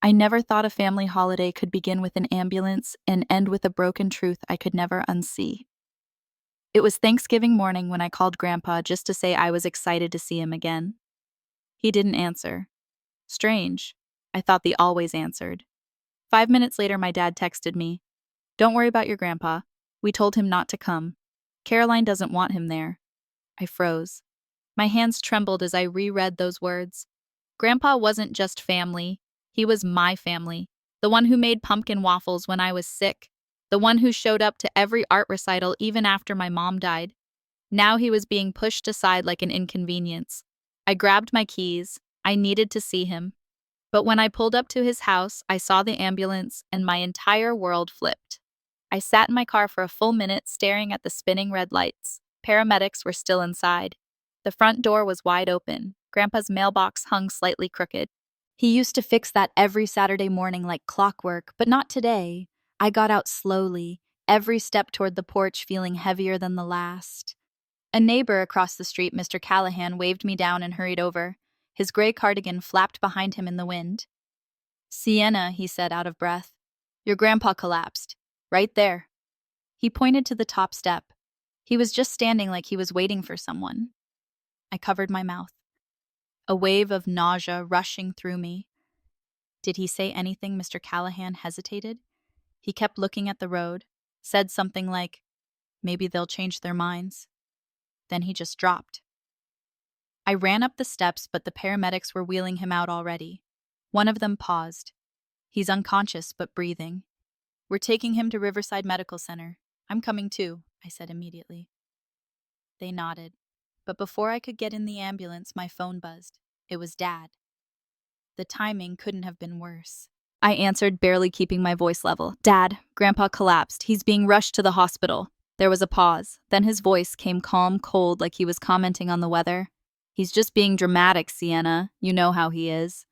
I never thought a family holiday could begin with an ambulance and end with a broken truth I could never unsee. It was Thanksgiving morning when I called Grandpa just to say I was excited to see him again. He didn't answer. Strange. I thought they always answered. 5 minutes later, my dad texted me, "Don't worry about your grandpa. We told him not to come. Caroline doesn't want him there." I froze. My hands trembled as I reread those words. Grandpa wasn't just family. He was my family. The one who made pumpkin waffles when I was sick. The one who showed up to every art recital even after my mom died. Now he was being pushed aside like an inconvenience. I grabbed my keys. I needed to see him. But when I pulled up to his house, I saw the ambulance and my entire world flipped. I sat in my car for a full minute staring at the spinning red lights. Paramedics were still inside. The front door was wide open. Grandpa's mailbox hung slightly crooked. He used to fix that every Saturday morning like clockwork, but not today. I got out slowly, every step toward the porch feeling heavier than the last. A neighbor across the street, Mr. Callahan, waved me down and hurried over. His gray cardigan flapped behind him in the wind. "Sienna," he said out of breath, "your grandpa collapsed. Right there." He pointed to the top step. He was just standing like he was waiting for someone. I covered my mouth. A wave of nausea rushing through me. Did he say anything? Mr. Callahan hesitated. He kept looking at the road, said something like, "Maybe they'll change their minds." Then he just dropped. I ran up the steps, but the paramedics were wheeling him out already. One of them paused. "He's unconscious, but breathing. We're taking him to Riverside Medical Center. I'm coming too," I said immediately. They nodded. But before I could get in the ambulance, my phone buzzed. It was Dad. The timing couldn't have been worse. I answered, barely keeping my voice level. "Dad, Grandpa collapsed. He's being rushed to the hospital." There was a pause. Then his voice came calm, cold, like he was commenting on the weather. "He's just being dramatic, Sienna. You know how he is."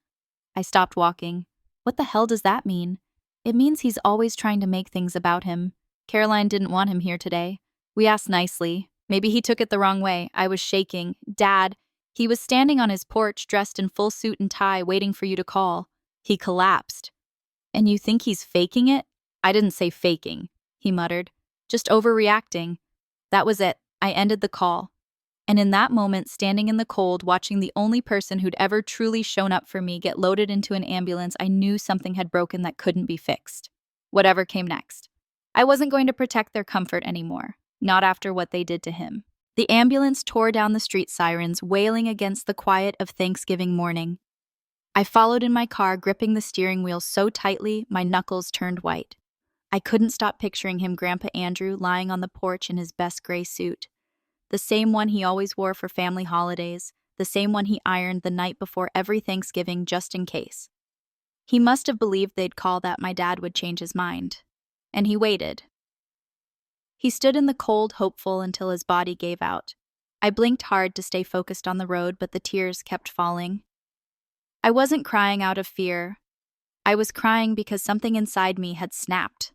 I stopped walking. What the hell does that mean? It means he's always trying to make things about him. Caroline didn't want him here today. We asked nicely. Maybe he took it the wrong way. I was shaking. "Dad, he was standing on his porch, dressed in full suit and tie, waiting for you to call. He collapsed." "And you think he's faking it?" "I didn't say faking," he muttered. "Just overreacting." That was it. I ended the call. And in that moment, standing in the cold, watching the only person who'd ever truly shown up for me get loaded into an ambulance, I knew something had broken that couldn't be fixed. Whatever came next. I wasn't going to protect their comfort anymore. Not after what they did to him. The ambulance tore down the street sirens, wailing against the quiet of Thanksgiving morning. I followed in my car, gripping the steering wheel so tightly my knuckles turned white. I couldn't stop picturing him, Grandpa Andrew, lying on the porch in his best gray suit. The same one he always wore for family holidays, the same one he ironed the night before every Thanksgiving just in case. He must have believed they'd call that my dad would change his mind. And he waited. He stood in the cold, hopeful, until his body gave out. I blinked hard to stay focused on the road, but the tears kept falling. I wasn't crying out of fear. I was crying because something inside me had snapped.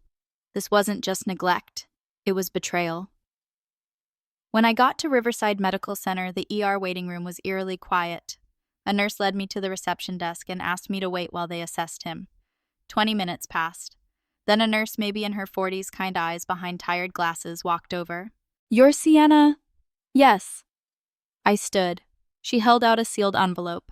This wasn't just neglect. It was betrayal. When I got to Riverside Medical Center, the ER waiting room was eerily quiet. A nurse led me to the reception desk and asked me to wait while they assessed him. 20 minutes passed. Then a nurse, maybe in her 40s, kind eyes behind tired glasses, walked over. "You're Sienna?" "Yes." I stood. She held out a sealed envelope.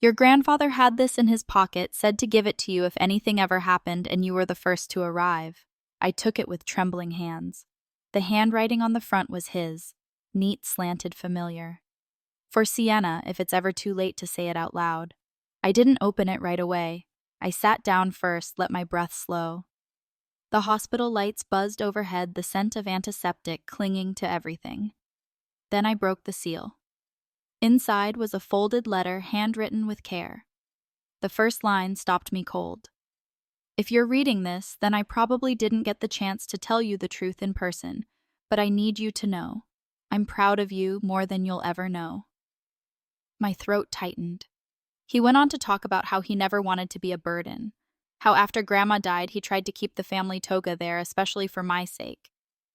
"Your grandfather had this in his pocket, said to give it to you if anything ever happened and you were the first to arrive." I took it with trembling hands. The handwriting on the front was his, neat, slanted, familiar. For Sienna, if it's ever too late to say it out loud. I didn't open it right away. I sat down first, let my breath slow. The hospital lights buzzed overhead, the scent of antiseptic clinging to everything. Then I broke the seal. Inside was a folded letter handwritten with care. The first line stopped me cold. "If you're reading this, then I probably didn't get the chance to tell you the truth in person, but I need you to know. I'm proud of you more than you'll ever know." My throat tightened. He went on to talk about how he never wanted to be a burden, how after Grandma died he tried to keep the family toga there, especially for my sake.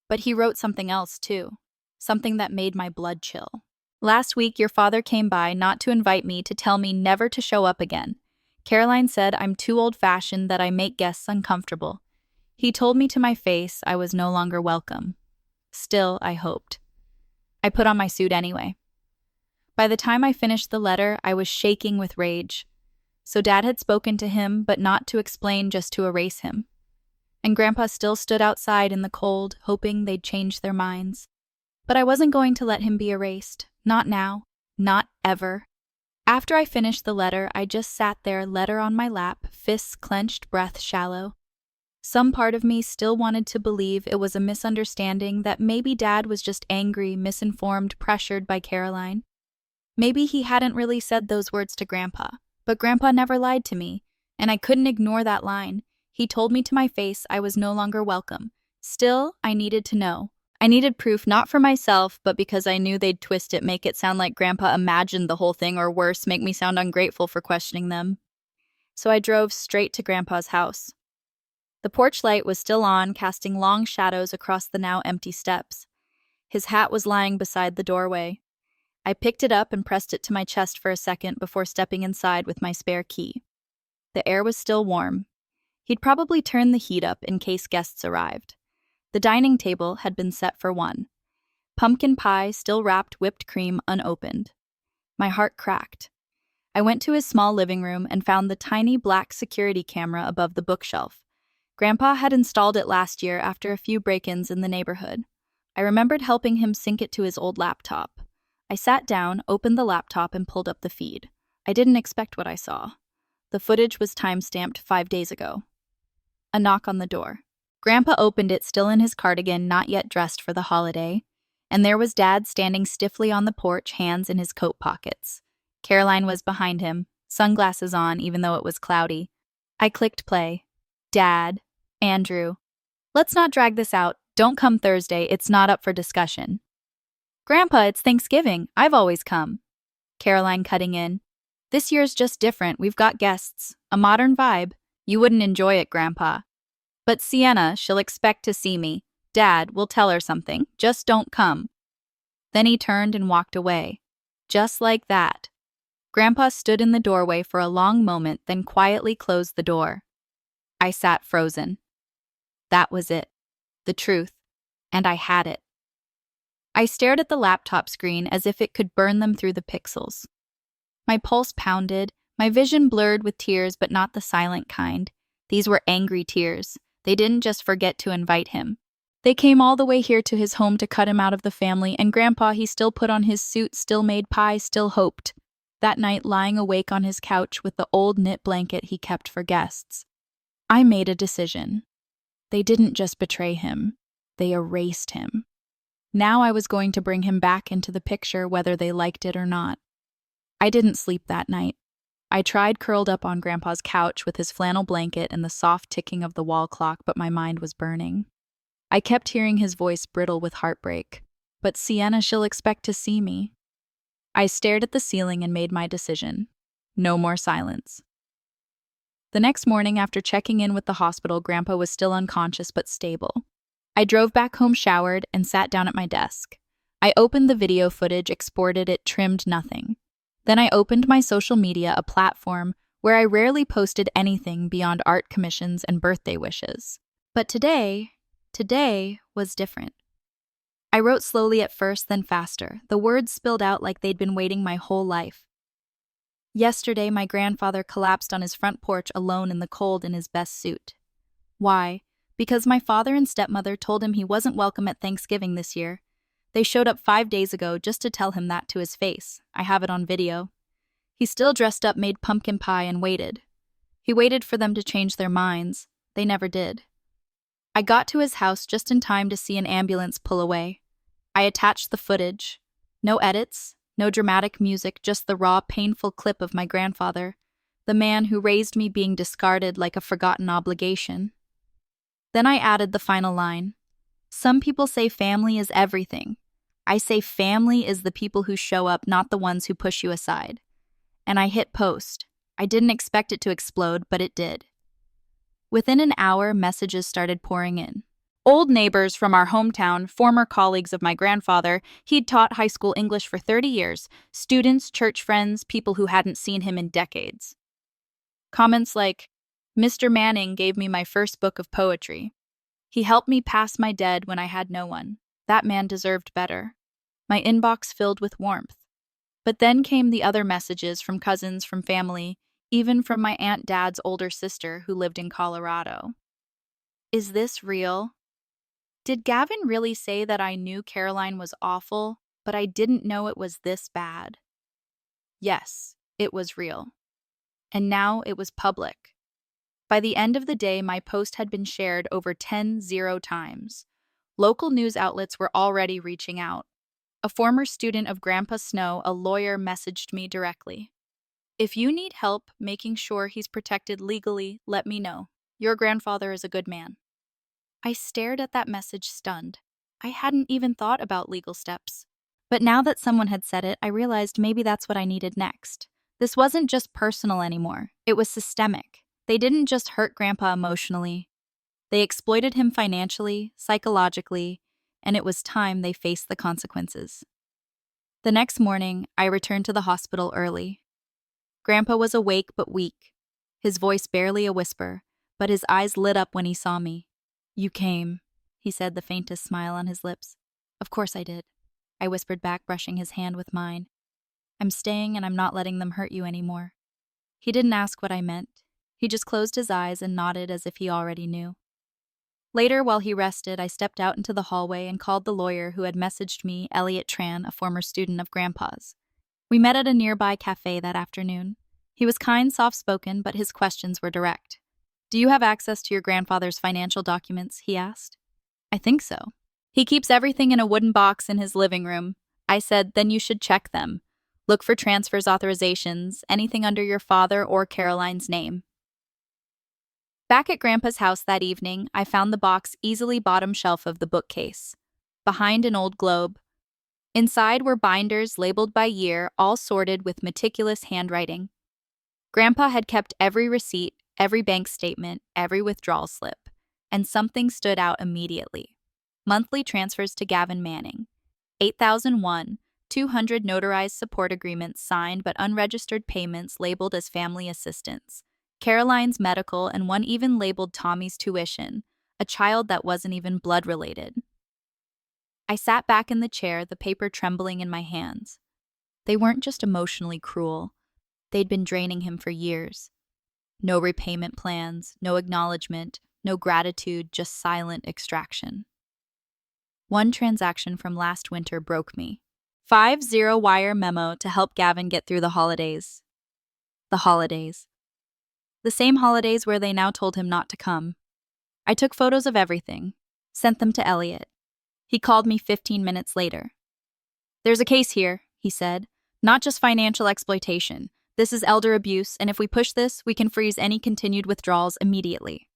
But he wrote something else too, something that made my blood chill. "Last week your father came by not to invite me, to tell me never to show up again. Caroline said I'm too old-fashioned, that I make guests uncomfortable. He told me to my face I was no longer welcome. Still, I hoped. I put on my suit anyway. By the time I finished the letter, I was shaking with rage. So Dad had spoken to him, but not to explain, just to erase him. And Grandpa still stood outside in the cold, hoping they'd change their minds. But I wasn't going to let him be erased. Not now. Not ever. After I finished the letter, I just sat there, letter on my lap, fists clenched, breath shallow. Some part of me still wanted to believe it was a misunderstanding, that maybe Dad was just angry, misinformed, pressured by Caroline. Maybe he hadn't really said those words to Grandpa. But Grandpa never lied to me, and I couldn't ignore that line. He told me to my face I was no longer welcome. Still, I needed to know. I needed proof, not for myself, but because I knew they'd twist it, make it sound like Grandpa imagined the whole thing, or worse, make me sound ungrateful for questioning them. So I drove straight to Grandpa's house. The porch light was still on, casting long shadows across the now empty steps. His hat was lying beside the doorway. I picked it up and pressed it to my chest for a second before stepping inside with my spare key. The air was still warm. He'd probably turned the heat up in case guests arrived. The dining table had been set for one. Pumpkin pie, still wrapped whipped cream, unopened. My heart cracked. I went to his small living room and found the tiny black security camera above the bookshelf. Grandpa had installed it last year after a few break-ins in the neighborhood. I remembered helping him sync it to his old laptop. I sat down, opened the laptop, and pulled up the feed. I didn't expect what I saw. The footage was time-stamped 5 days ago. A knock on the door. Grandpa opened it, still in his cardigan, not yet dressed for the holiday, and there was Dad standing stiffly on the porch, hands in his coat pockets. Caroline was behind him, sunglasses on even though it was cloudy. I clicked play. Dad, Andrew. Let's not drag this out. Don't come Thursday, it's not up for discussion. Grandpa, it's Thanksgiving. I've always come. Caroline cutting in. This year's just different. We've got guests. A modern vibe. You wouldn't enjoy it, Grandpa. But Sienna, she'll expect to see me. Dad, we'll tell her something. Just don't come. Then he turned and walked away. Just like that. Grandpa stood in the doorway for a long moment, then quietly closed the door. I sat frozen. That was it. The truth. And I had it. I stared at the laptop screen as if it could burn them through the pixels. My pulse pounded, my vision blurred with tears, but not the silent kind. These were angry tears. They didn't just forget to invite him. They came all the way here to his home to cut him out of the family, and Grandpa, he still put on his suit, still made pie, still hoped. That night, lying awake on his couch with the old knit blanket he kept for guests, I made a decision. They didn't just betray him. They erased him. Now I was going to bring him back into the picture, whether they liked it or not. I didn't sleep that night. I tried curled up on Grandpa's couch with his flannel blanket and the soft ticking of the wall clock, but my mind was burning. I kept hearing his voice brittle with heartbreak. But Sienna, she'll expect to see me. I stared at the ceiling and made my decision. No more silence. The next morning, after checking in with the hospital, Grandpa was still unconscious but stable. I drove back home, showered, and sat down at my desk. I opened the video footage, exported it, trimmed nothing. Then I opened my social media, a platform where I rarely posted anything beyond art commissions and birthday wishes. But today was different. I wrote slowly at first, then faster. The words spilled out like they'd been waiting my whole life. Yesterday, my grandfather collapsed on his front porch alone in the cold in his best suit. Why? Because my father and stepmother told him he wasn't welcome at Thanksgiving this year. They showed up 5 days ago just to tell him that to his face. I have it on video. He still dressed up, made pumpkin pie, and waited. He waited for them to change their minds. They never did. I got to his house just in time to see an ambulance pull away. I attached the footage. No edits, no dramatic music, just the raw, painful clip of my grandfather, the man who raised me, being discarded like a forgotten obligation. Then I added the final line. Some people say family is everything. I say family is the people who show up, not the ones who push you aside. And I hit post. I didn't expect it to explode, but it did. Within an hour, messages started pouring in. Old neighbors from our hometown, former colleagues of my grandfather. He'd taught high school English for 30 years. Students, church friends, people who hadn't seen him in decades. Comments like, Mr. Manning gave me my first book of poetry. He helped me pass my dead when I had no one. That man deserved better. My inbox filled with warmth. But then came the other messages from cousins, from family, even from my Aunt Dad's older sister who lived in Colorado. Is this real? Did Gavin really say that I knew Caroline was awful, but I didn't know it was this bad? Yes, it was real. And now it was public. By the end of the day, my post had been shared over 10,000 times. Local news outlets were already reaching out. A former student of Grandpa Snow, a lawyer, messaged me directly. If you need help making sure he's protected legally, let me know. Your grandfather is a good man. I stared at that message stunned. I hadn't even thought about legal steps. But now that someone had said it, I realized maybe that's what I needed next. This wasn't just personal anymore. It was systemic. They didn't just hurt Grandpa emotionally. They exploited him financially, psychologically, and it was time they faced the consequences. The next morning, I returned to the hospital early. Grandpa was awake but weak, his voice barely a whisper, but his eyes lit up when he saw me. You came, he said, the faintest smile on his lips. Of course I did, I whispered back, brushing his hand with mine. I'm staying and I'm not letting them hurt you anymore. He didn't ask what I meant. He just closed his eyes and nodded as if he already knew. Later, while he rested, I stepped out into the hallway and called the lawyer who had messaged me, Elliot Tran, a former student of Grandpa's. We met at a nearby cafe that afternoon. He was kind, soft-spoken, but his questions were direct. Do you have access to your grandfather's financial documents? He asked. I think so. He keeps everything in a wooden box in his living room. I said, then you should check them. Look for transfers, authorizations, anything under your father or Caroline's name. Back at Grandpa's house that evening, I found the box easily bottom shelf of the bookcase, behind an old globe. Inside were binders labeled by year, all sorted with meticulous handwriting. Grandpa had kept every receipt, every bank statement, every withdrawal slip, and something stood out immediately. Monthly transfers to Gavin Manning. 8,001, 200 notarized support agreements signed but unregistered payments labeled as family assistance. Caroline's medical, and one even labeled Tommy's tuition, a child that wasn't even blood-related. I sat back in the chair, the paper trembling in my hands. They weren't just emotionally cruel. They'd been draining him for years. No repayment plans, no acknowledgement, no gratitude, just silent extraction. One transaction from last winter broke me. 50-wire memo to help Gavin get through the holidays. The holidays. The same holidays where they now told him not to come. I took photos of everything, sent them to Elliot. He called me 15 minutes later. There's a case here, he said. Not just financial exploitation. This is elder abuse, and if we push this, we can freeze any continued withdrawals immediately.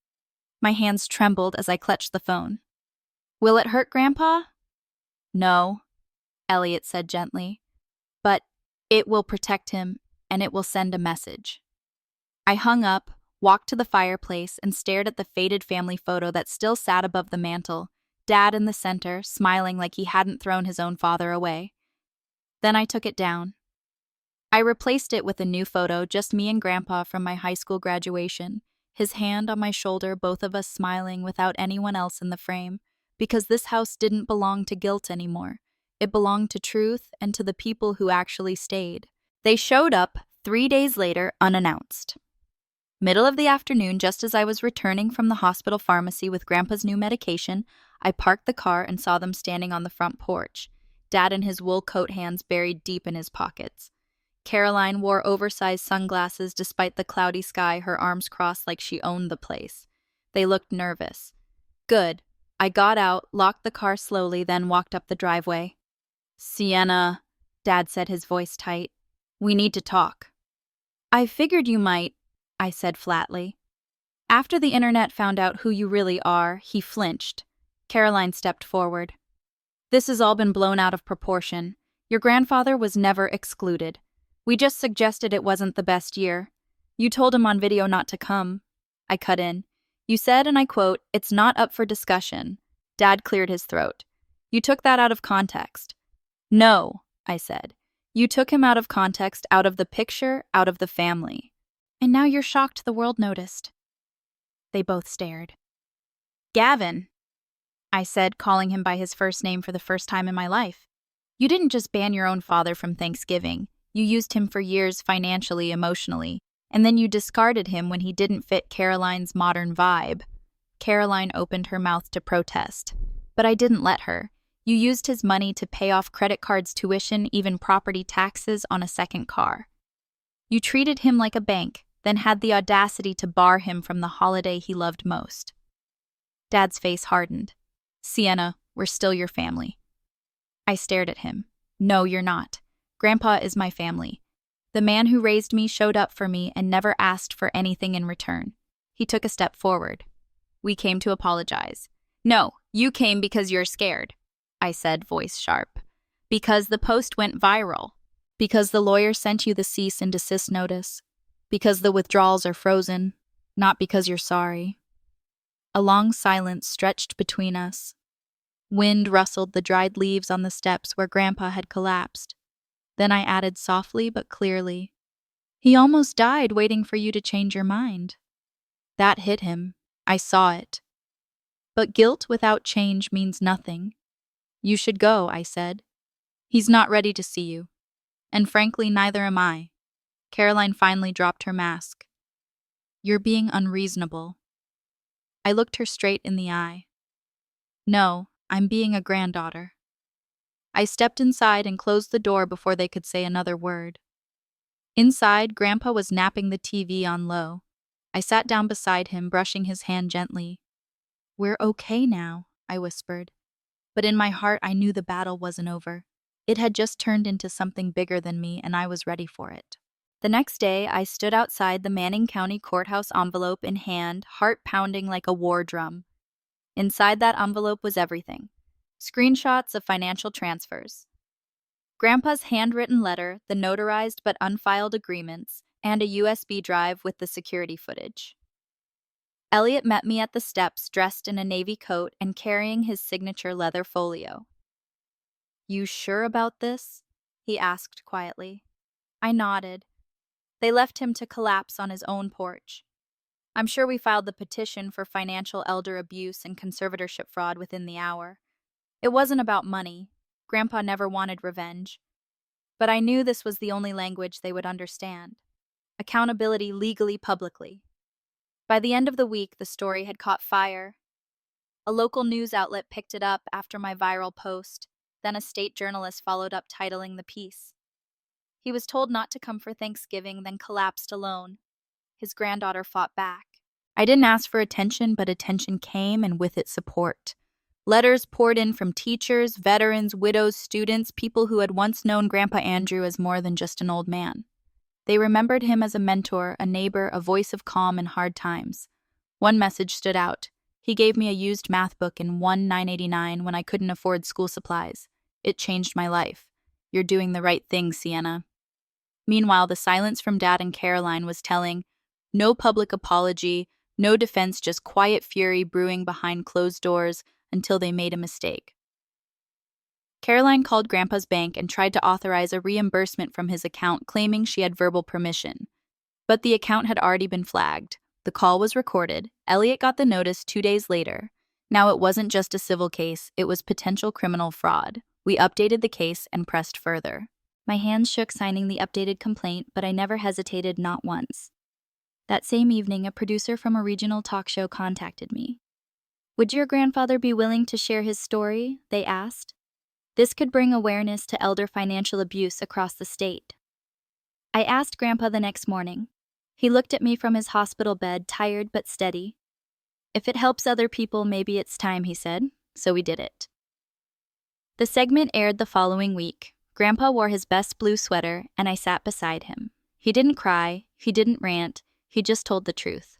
My hands trembled as I clutched the phone. Will it hurt Grandpa? No, Elliot said gently. But it will protect him, and it will send a message. I hung up, walked to the fireplace, and stared at the faded family photo that still sat above the mantel, Dad in the center, smiling like he hadn't thrown his own father away. Then I took it down. I replaced it with a new photo, just me and Grandpa from my high school graduation, his hand on my shoulder, both of us smiling without anyone else in the frame, because this house didn't belong to guilt anymore. It belonged to truth and to the people who actually stayed. They showed up 3 days later, unannounced. Middle of the afternoon, just as I was returning from the hospital pharmacy with Grandpa's new medication, I parked the car and saw them standing on the front porch, Dad in his wool coat, hands buried deep in his pockets. Caroline wore oversized sunglasses despite the cloudy sky, her arms crossed like she owned the place. They looked nervous. Good. I got out, locked the car slowly, then walked up the driveway. Sienna, Dad said, his voice tight. We need to talk. I figured you might, I said flatly. After the internet found out who you really are, he flinched. Caroline stepped forward. This has all been blown out of proportion. Your grandfather was never excluded. We just suggested it wasn't the best year. You told him on video not to come. I cut in. You said, and I quote, "It's not up for discussion." Dad cleared his throat. You took that out of context. No, I said. You took him out of context, out of the picture, out of the family. And now you're shocked the world noticed. They both stared. Gavin, I said, calling him by his first name for the first time in my life. You didn't just ban your own father from Thanksgiving. You used him for years financially, emotionally, and then you discarded him when he didn't fit Caroline's modern vibe. Caroline opened her mouth to protest, but I didn't let her. You used his money to pay off credit cards, tuition, even property taxes on a second car. You treated him like a bank, then had the audacity to bar him from the holiday he loved most. Dad's face hardened. Sienna, we're still your family. I stared at him. No, you're not. Grandpa is my family. The man who raised me showed up for me and never asked for anything in return. He took a step forward. We came to apologize. No, you came because you're scared, I said, voice sharp. Because the post went viral. Because the lawyer sent you the cease and desist notice. Because the withdrawals are frozen. Not because you're sorry. A long silence stretched between us. Wind rustled the dried leaves on the steps where Grandpa had collapsed. Then I added softly but clearly, he almost died waiting for you to change your mind. That hit him. I saw it. But guilt without change means nothing. You should go, I said. He's not ready to see you. And frankly, neither am I. Caroline finally dropped her mask. You're being unreasonable. I looked her straight in the eye. No, I'm being a granddaughter. I stepped inside and closed the door before they could say another word. Inside, Grandpa was napping the TV on low. I sat down beside him, brushing his hand gently. We're okay now, I whispered. But in my heart, I knew the battle wasn't over. It had just turned into something bigger than me, and I was ready for it. The next day, I stood outside the Manning County Courthouse, envelope in hand, heart pounding like a war drum. Inside that envelope was everything. Screenshots of financial transfers. Grandpa's handwritten letter, the notarized but unfiled agreements, and a USB drive with the security footage. Elliot met me at the steps, dressed in a navy coat and carrying his signature leather folio. You sure about this? He asked quietly. I nodded. They left him to collapse on his own porch. I'm sure we filed the petition for financial elder abuse and conservatorship fraud within the hour. It wasn't about money. Grandpa never wanted revenge. But I knew this was the only language they would understand. Accountability legally, publicly. By the end of the week, the story had caught fire. A local news outlet picked it up after my viral post. Then a state journalist followed up, titling the piece. He was told not to come for Thanksgiving, then collapsed alone. His granddaughter fought back. I didn't ask for attention, but attention came, and with it support. Letters poured in from teachers, veterans, widows, students, people who had once known Grandpa Andrew as more than just an old man. They remembered him as a mentor, a neighbor, a voice of calm in hard times. One message stood out. He gave me a used math book in $1,989 when I couldn't afford school supplies. It changed my life. You're doing the right thing, Sienna. Meanwhile, the silence from Dad and Caroline was telling. No public apology, no defense, just quiet fury brewing behind closed doors until they made a mistake. Caroline called Grandpa's bank and tried to authorize a reimbursement from his account, claiming she had verbal permission. But the account had already been flagged. The call was recorded. Elliot got the notice 2 days later. Now it wasn't just a civil case, it was potential criminal fraud. We updated the case and pressed further. My hands shook signing the updated complaint, but I never hesitated, not once. That same evening, a producer from a regional talk show contacted me. Would your grandfather be willing to share his story? They asked. This could bring awareness to elder financial abuse across the state. I asked Grandpa the next morning. He looked at me from his hospital bed, tired but steady. If it helps other people, maybe it's time, he said. So we did it. The segment aired the following week. Grandpa wore his best blue sweater, and I sat beside him. He didn't cry, he didn't rant, he just told the truth.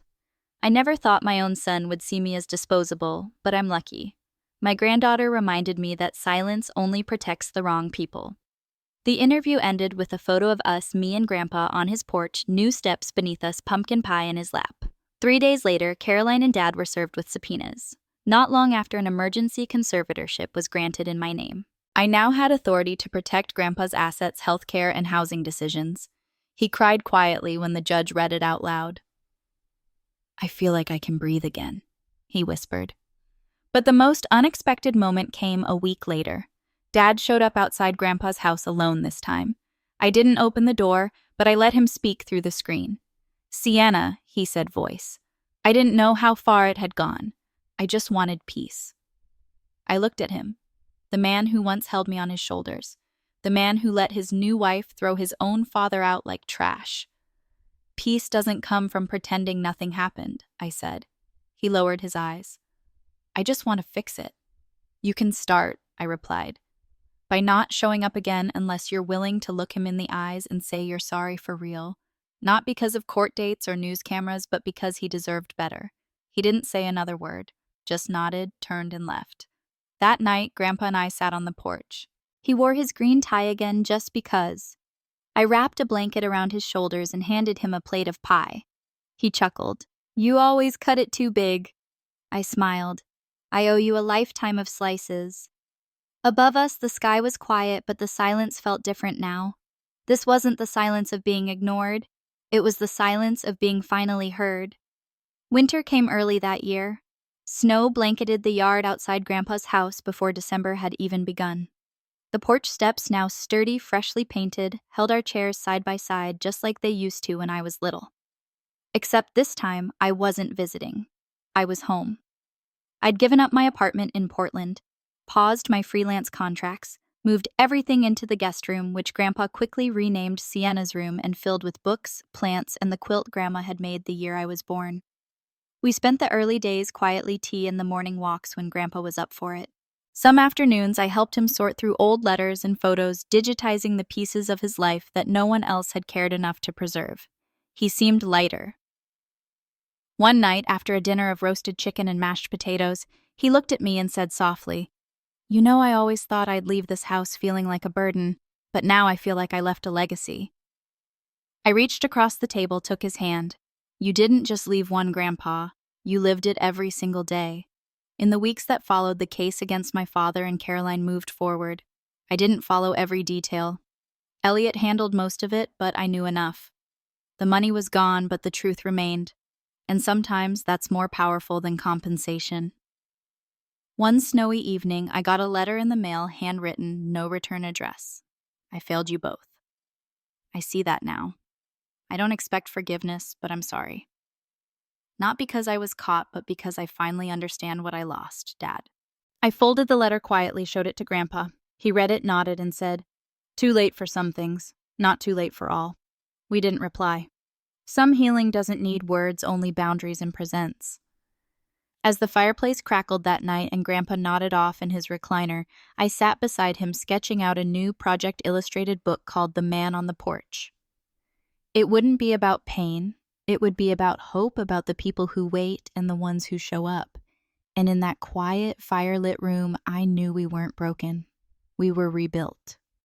I never thought my own son would see me as disposable, but I'm lucky. My granddaughter reminded me that silence only protects the wrong people. The interview ended with a photo of us, me and Grandpa, on his porch, new steps beneath us, pumpkin pie in his lap. 3 days later, Caroline and Dad were served with subpoenas. Not long after, an emergency conservatorship was granted in my name. I now had authority to protect Grandpa's assets, healthcare, and housing decisions. He cried quietly when the judge read it out loud. "I feel like I can breathe again," he whispered. But the most unexpected moment came a week later. Dad showed up outside Grandpa's house alone this time. I didn't open the door, but I let him speak through the screen. "Sienna," he said, voice. I didn't know how far it had gone. I just wanted peace. I looked at him, the man who once held me on his shoulders, the man who let his new wife throw his own father out like trash. "Peace doesn't come from pretending nothing happened," I said. He lowered his eyes. "I just want to fix it." "You can start," I replied, "by not showing up again unless you're willing to look him in the eyes and say you're sorry for real. Not because of court dates or news cameras, but because he deserved better." He didn't say another word, just nodded, turned, and left. That night, Grandpa and I sat on the porch. He wore his green tie again just because. I wrapped a blanket around his shoulders and handed him a plate of pie. He chuckled. "You always cut it too big." I smiled. "I owe you a lifetime of slices." Above us, the sky was quiet, but the silence felt different now. This wasn't the silence of being ignored. It was the silence of being finally heard. Winter came early that year. Snow blanketed the yard outside Grandpa's house before December had even begun. The porch steps, now sturdy, freshly painted, held our chairs side by side just like they used to when I was little. Except this time, I wasn't visiting. I was home. I'd given up my apartment in Portland, paused my freelance contracts, moved everything into the guest room, which Grandpa quickly renamed Sienna's room and filled with books, plants, and the quilt Grandma had made the year I was born. We spent the early days quietly tea and the morning walks when Grandpa was up for it. Some afternoons, I helped him sort through old letters and photos, digitizing the pieces of his life that no one else had cared enough to preserve. He seemed lighter. One night, after a dinner of roasted chicken and mashed potatoes, he looked at me and said softly, "You know, I always thought I'd leave this house feeling like a burden, but now I feel like I left a legacy." I reached across the table, took his hand. "You didn't just leave one, Grandpa. You lived it every single day." In the weeks that followed, the case against my father and Caroline moved forward. I didn't follow every detail. Elliot handled most of it, but I knew enough. The money was gone, but the truth remained. And sometimes that's more powerful than compensation. One snowy evening, I got a letter in the mail, handwritten, no return address. "I failed you both. I see that now. I don't expect forgiveness, but I'm sorry. Not because I was caught, but because I finally understand what I lost, Dad." I folded the letter quietly, showed it to Grandpa. He read it, nodded, and said, "Too late for some things, not too late for all." We didn't reply. Some healing doesn't need words, only boundaries and presents. As the fireplace crackled that night and Grandpa nodded off in his recliner, I sat beside him sketching out a new Project Illustrated book called The Man on the Porch. It wouldn't be about pain. It would be about hope, about the people who wait and the ones who show up. And in that quiet, fire-lit room, I knew we weren't broken. We were rebuilt.